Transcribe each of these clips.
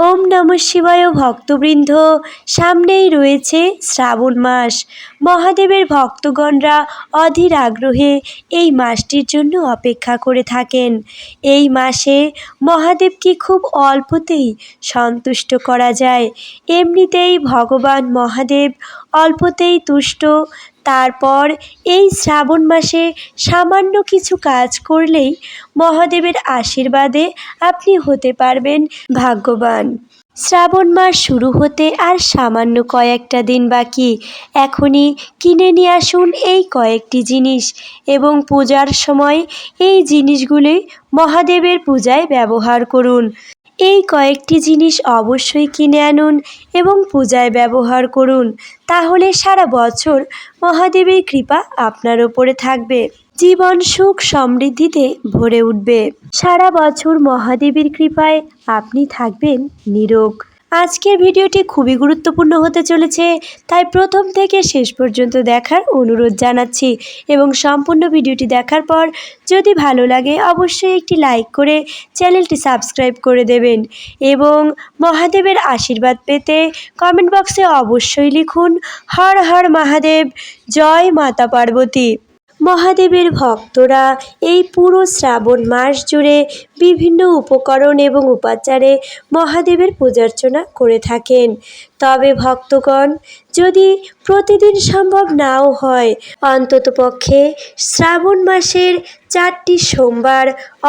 ওম নমঃ শিবায় ভক্তবৃন্দ, সামনেই রয়েছে শ্রাবণ মাস। মহাদেবের ভক্তগণরা অধীর আগ্রহে এই মাসটির জন্য অপেক্ষা করে থাকেন। এই মাসে মহাদেবকে খুব অল্পতেই সন্তুষ্ট করা যায়। এমনিতেই ভগবান মহাদেব অল্পতেই তুষ্ট। তারপর এই শ্রাবণ মাসে সামান্য কিছু কাজ করলেই মহাদেবের আশীর্বাদে আপনি হতে পারবেন ভাগ্যবান। শ্রাবণ মাস শুরু হতে আর সামান্য কয়েকটা দিন বাকি। এখনই কিনে নিয়ে আসুন এই কয়েকটি জিনিস এবং পূজার সময় এই জিনিসগুলি মহাদেবের পূজায় ব্যবহার করুন। এই কয়েকটি জিনিস অবশ্যই কিনে আনুন এবং পূজায় ব্যবহার করুন, তাহলে সারা বছর মহাদেবের কৃপা আপনার ওপরে থাকবে। জীবন সুখ সমৃদ্ধিতে ভরে উঠবে। সারা বছর মহাদেবের কৃপায় আপনি থাকবেন নিরোগ। আজকের ভিডিওটি খুবই গুরুত্বপূর্ণ হতে চলেছে, তাই প্রথম থেকে শেষ পর্যন্ত দেখার অনুরোধ জানাচ্ছি এবং সম্পূর্ণ ভিডিওটি দেখার পর যদি ভালো লাগে অবশ্যই একটি লাইক করে চ্যানেলটি সাবস্ক্রাইব করে দেবেন এবং মহাদেবের আশীর্বাদ পেতে কমেন্ট বক্সে অবশ্যই লিখুন হর হর মহাদেব, জয় মাতা পার্বতী। মহাদেবের ভক্তরা এই পুরো শ্রাবণ মাস জুড়ে বিভিন্ন উপকরণ এবং উপাচারে মহাদেবের পূজার্চনা করে থাকেন। তবে ভক্তগণ, যদি প্রতিদিন সম্ভব নাও হয়, অন্ততপক্ষে শ্রাবণ মাসের 4টি সোমবার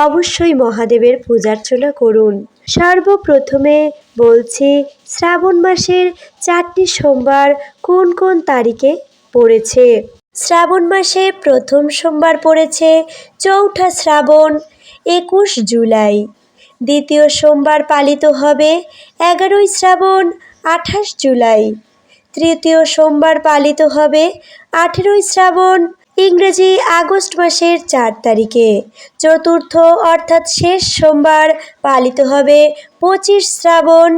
অবশ্যই মহাদেবের পূজার্চনা করুন। সর্বপ্রথমে বলছি শ্রাবণ মাসের 4টি সোমবার কোন কোন তারিখে পড়েছে। শ্রাবণ মাসে প্রথম সোমবার পড়েছে 4ঠা শ্রাবণ 21 জুলাই। দ্বিতীয় সোমবার পালিত হবে 11ই শ্রাবণ 28 জুলাই। তৃতীয় সোমবার পালিত হবে 18ই শ্রাবণ ইংরেজি আগস্ট মাসের 4 তারিখে। চতুর্থ অর্থাৎ শেষ সোমবার পালিত হবে 25 শ্রাবণ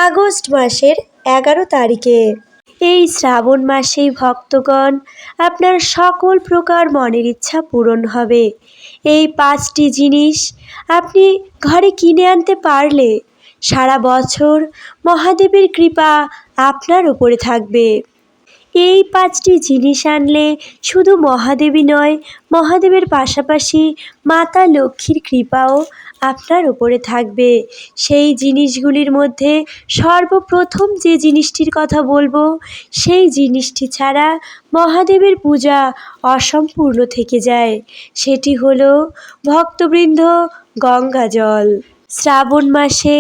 আগস্ট মাসের 11 তারিখে। এই শ্রাবণ মাসেই ভক্তগণ আপনার সকল প্রকার মনের ইচ্ছা পূরণ হবে। এই 5টি জিনিস আপনি ঘরে কিনে আনতে পারলে সারা বছর মহাদেবের কৃপা আপনার উপরে থাকবে। এই 5টি জিনিস আনলে শুধু মহাদেবই নয়, মহাদেবের পাশাপাশি মাতা লক্ষ্মীর কৃপাও আপনার উপরে থাকবে। সেই জিনিসগুলির মধ্যে সর্বপ্রথম যে জিনিসটির কথা বলবো, সেই জিনিসটি ছাড়া মহাদেবের পূজা অসম্পূর্ণ থেকে যায়। সেটি হলো ভক্তবৃন্দ গঙ্গা জল। শ্রাবণ মাসে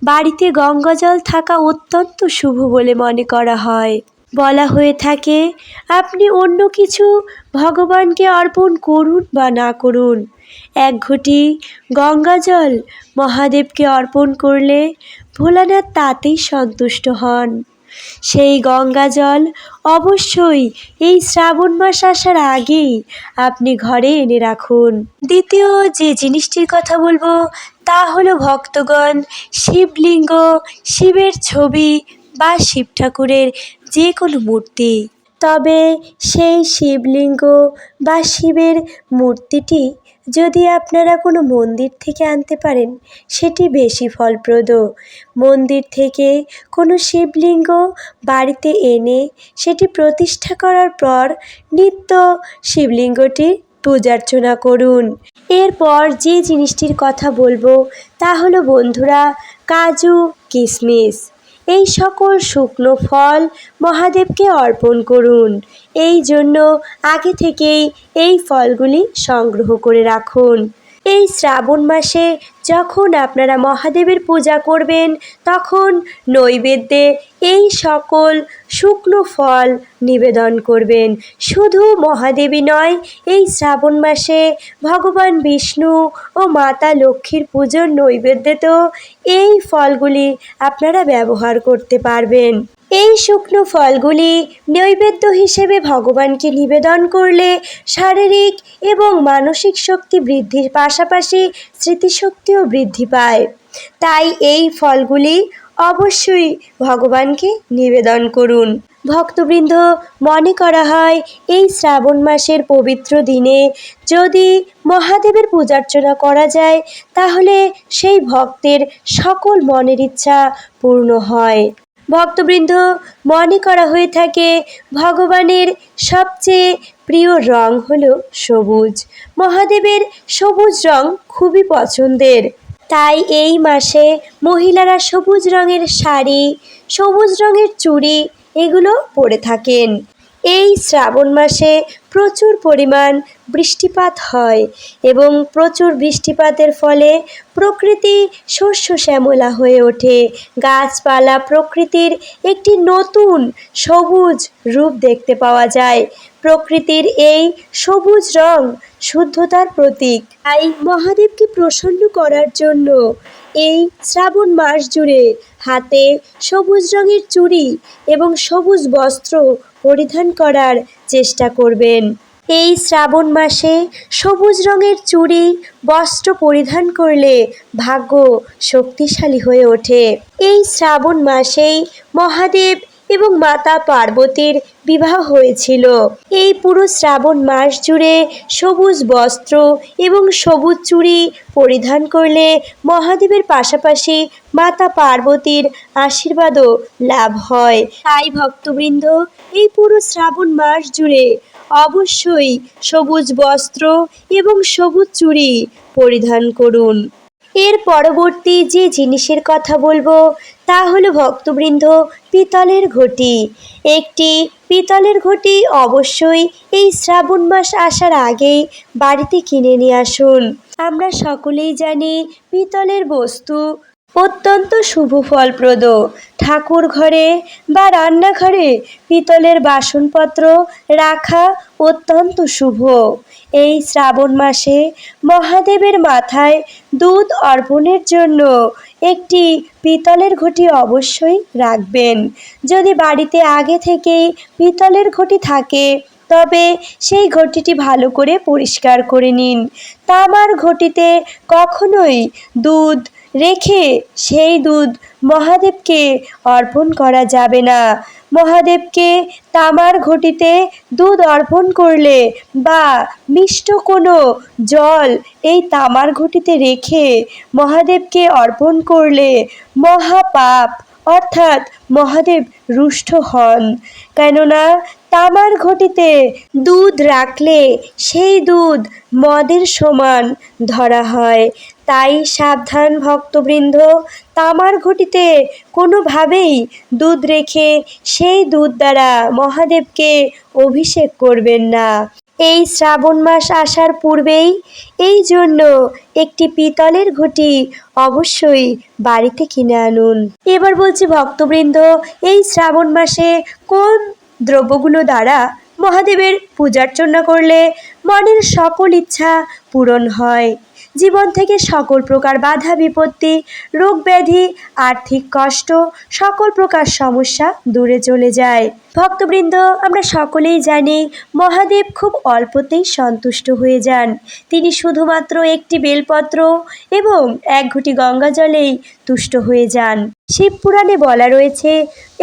বাড়িতে গঙ্গা জল থাকা অত্যন্ত শুভ বলে মনে করা হয়। বলা হয়ে থাকে আপনি অন্য কিছু ভগবানকে অর্পণ করুন বা না করুন, 1 ঘটি গঙ্গা জল মহাদেবকে অর্পণ করলে ভোলানাথ তাতেই সন্তুষ্ট হন। সেই গঙ্গা জল অবশ্যই এই শ্রাবণ মাস আসার আগেই আপনি ঘরে এনে রাখুন। দ্বিতীয় যে জিনিসটির কথা বলবো তা হলো ভক্তগণ শিবলিঙ্গ, শিবের ছবি বা শিব ঠাকুরের যে কোনো মূর্তি। তবে সেই শিবলিঙ্গ বা শিবের মূর্তিটি যদি আপনারা কোনো মন্দির থেকে আনতে পারেন সেটি বেশি ফলপ্রদ। মন্দির থেকে কোনো শিবলিঙ্গ বাড়িতে এনে সেটি প্রতিষ্ঠা করার পর নিত্য শিবলিঙ্গটি পূজার্চনা করুন। এরপর যে জিনিসটির কথা বলবো তা হলো বন্ধুরা কাজু, কিশমিশ, এই সকল শুকনো ফল মহাদেবকে অর্পণ করুন। এই জন্য আগে থেকেই এই ফলগুলি সংগ্রহ করে রাখুন। এই শ্রাবণ মাসে যখন আপনারা মহাদেবের পূজা করবেন তখন নৈবেদ্যে এই সকল শুকনো ফল নিবেদন করবেন। শুধু মহাদেবই নয়, এই শ্রাবণ মাসে ভগবান বিষ্ণু ও মাতা লক্ষ্মীর পুজোর নৈবেদ্যেতেও এই ফলগুলি আপনারা ব্যবহার করতে পারবেন। এই শুকনো ফলগুলি নৈবেদ্য হিসেবে ভগবানকে নিবেদন করলে শারীরিক এবং মানসিক শক্তি বৃদ্ধির পাশাপাশি স্মৃতিশক্তিও বৃদ্ধি পায়। তাই এই ফলগুলি অবশ্যই ভগবানকে নিবেদন করুন। ভক্তবৃন্দ, মনে করা হয় এই শ্রাবণ মাসের পবিত্র দিনে যদি মহাদেবের পূজার্চনা করা যায় তাহলে সেই ভক্তের সকল মনের ইচ্ছা পূর্ণ হয়। ভক্তবৃন্দ, মনে করা হয়ে থাকে ভগবানের সবচেয়ে প্রিয় রং হলো সবুজ। মহাদেবের সবুজ রং খুবই পছন্দের, তাই এই মাসে মহিলারা সবুজ রঙের শাড়ি, সবুজ রঙের চুড়ি এগুলো পরে থাকেন। এই শ্রাবণ মাসে প্রচুর পরিমাণ বৃষ্টিপাত হয় এবং প্রচুর বৃষ্টিপাতের ফলে প্রকৃতি শস্য শ্যামলা হয়ে ওঠে। গাছপালা প্রকৃতির একটি নতুন সবুজ রূপ দেখতে পাওয়া যায়। প্রকৃতির এই সবুজ রং শুদ্ধতার প্রতীক। তাই মহাদেবকে প্রসন্ন করার জন্য এই শ্রাবণ মাস জুড়ে হাতে সবুজ রঙের চুড়ি এবং সবুজ বস্ত্র পরিধান করার চেষ্টা করবেন। এই শ্রাবণ মাসে সবুজ রঙের চুড়ি বস্ত্র পরিধান করলে ভাগ্য শক্তিশালী হয়ে ওঠে। এই শ্রাবণ মাসেই মহাদেব এবং মাতা পার্বতীর বিবাহ হয়েছিল। এই পুরো শ্রাবণ মাস জুড়ে সবুজ বস্ত্র এবং সবুজ চুড়ি পরিধান করলে মহাদেবের পাশাপাশি মাতা পার্বতীর আশীর্বাদও লাভ হয়। তাই ভক্তবৃন্দ, এই পুরো শ্রাবণ মাস জুড়ে অবশ্যই সবুজ বস্ত্র এবং সবুজ চুড়ি পরিধান করুন। এর পরবর্তী যে জিনিসের কথা বলবো তা হলো ভক্তবৃন্দ পিতলের ঘটি। একটি পিতলের ঘটি অবশ্যই এই শ্রাবণ মাস আসার আগেই বাড়িতে কিনে নিয়ে আসুন। আমরা সকলেই জানি পিতলের বস্তু অত্যন্ত শুভ ফলপ্রদ। ঠাকুর ঘরে বা রান্নাঘরে পিতলের বাসনপত্র রাখা অত্যন্ত শুভ। এই শ্রাবণ মাসে মহাদেবের মাথায় দুধ অর্পণের জন্য একটি পিতলের ঘটি অবশ্যই রাখবেন। যদি বাড়িতে আগে থেকেই পিতলের ঘটি থাকে তবে সেই ঘটিটি ভালো করে পরিষ্কার করে নিন। তামার ঘটিতে কখনোই দুধ রেখে সেই দুধ মহাদেবকে অর্পণ করা যাবে না। মহাদেবকে তামার ঘটিতে দুধ অর্পণ করলে বা মিষ্ট কোনো জল এই তামার ঘটিতে রেখে মহাদেবকে অর্পণ করলে মহাপাপ অর্থাৎ মহাদেব রুষ্ট হন। কেননা তামার ঘটিতে দুধ রাখলে সেই দুধ মদের সমান ধরা হয়। তাই সাবধান ভক্তবৃন্দ, তামার ঘটিতে কোনোভাবেই দুধ রেখে সেই দুধ দ্বারা মহাদেবকে অভিষেক করবেন না। এই শ্রাবণ মাস আসার পূর্বেই এই জন্য একটি পিতলের ঘটি অবশ্যই বাড়িতে কিনে আনুন। এবার বলছি ভক্তবৃন্দ, এই শ্রাবণ মাসে কোন দ্রব্যগুলো দ্বারা মহাদেবের পূজার্চনা করলে মনের সকল ইচ্ছা পূরণ হয়, জীবন থেকে সকল প্রকার বাধা বিপত্তি, রোগ ব্যাধি, আর্থিক কষ্ট, সকল প্রকার সমস্যা দূরে চলে যায়। ভক্তবৃন্দ, আমরা সকলেই জানি মহাদেব খুব অল্পতেই সন্তুষ্ট হয়ে যান। তিনি শুধুমাত্র একটি বেলপত্র এবং এক ঘটি গঙ্গা জলেই তুষ্ট হয়ে যান। শিবপুরাণে বলা রয়েছে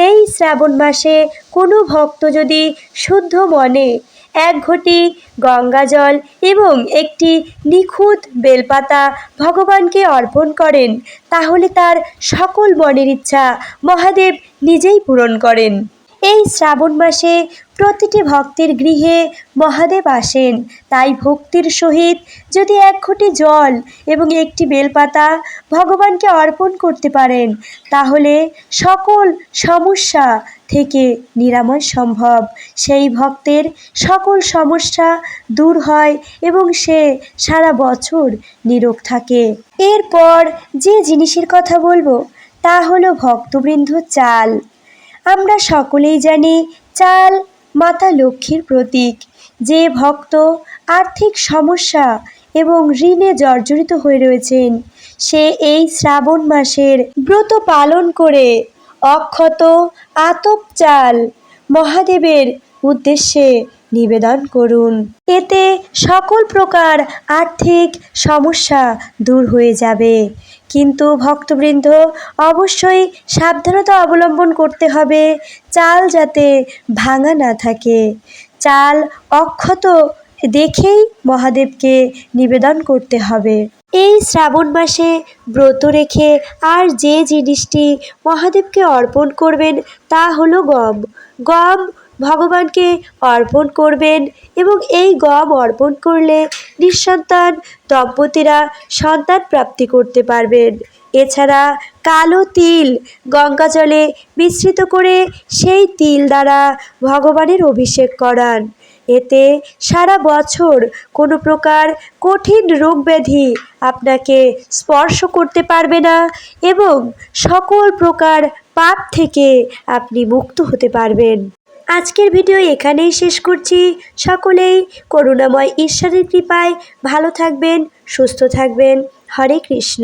এই শ্রাবণ মাসে কোনো ভক্ত যদি শুদ্ধ মনে এক ঘটি গঙ্গা জল এবং একটি নিখুঁত বেলপাতা ভগবানকে অর্পণ করেন তাহলে তার সকল মনের ইচ্ছা মহাদেব নিজেই পূরণ করেন। এই শ্রাবণ মাসে প্রতিটি ভক্তের গৃহে মহাদেব আসেন। তাই ভক্তির সহিত যদি এক ঘটি জল এবং একটি বেলপাতা ভগবানকে অর্পণ করতে পারেন তাহলে সকল সমস্যা থেকে নিরাময় সম্ভব। সেই ভক্তের সকল সমস্যা দূর হয় এবং সে সারা বছর নিরোগ থাকে। এরপর যে জিনিসের কথা বলবো তা হলো ভক্তবৃন্দ চাল। আমরা সকলেই জানি চাল মাতা লক্ষ্মীর প্রতীক। যে ভক্ত আর্থিক সমস্যা এবং ঋণে জর্জরিত হয়ে রয়েছেন সে এই শ্রাবণ মাসের ব্রত পালন করে অক্ষত আতপ চাল মহাদেবের উদ্দেশ্যে নিবেদন করুন। এতে সকল প্রকার আর্থিক সমস্যা দূর হয়ে যাবে। কিন্তু ভক্তবৃন্দ অবশ্যই সাবধানতা অবলম্বন করতে হবে, চাল যাতে ভাঙা না থাকে। চাল অক্ষত দেখেই মহাদেবকে নিবেদন করতে হবে। এই শ্রাবণ মাসে ব্রত রেখে আর যে জিনিসটি মহাদেবকে অর্পণ করবেন তা হলো গম। গম ভগবানকে অর্পণ করবেন এবং এই গম অর্পণ করলে নিঃসন্তান দম্পতিরা সন্তান প্রাপ্তি করতে পারবেন। এছাড়া কালো তিল গঙ্গা জলে মিশ্রিত করে সেই তিল দ্বারা ভগবানের অভিষেক করান। এতে সারা বছর কোনো প্রকার কঠিন রোগ ব্যাধি আপনাকে স্পর্শ করতে পারবে না এবং সকল প্রকার পাপ থেকে আপনি মুক্ত হতে পারবেন। আজকের ভিডিও এখানেই শেষ করছি। সকলেই করুণাময় ঈশ্বরের কৃপায় ভালো থাকবেন, সুস্থ থাকবেন। হরে কৃষ্ণ।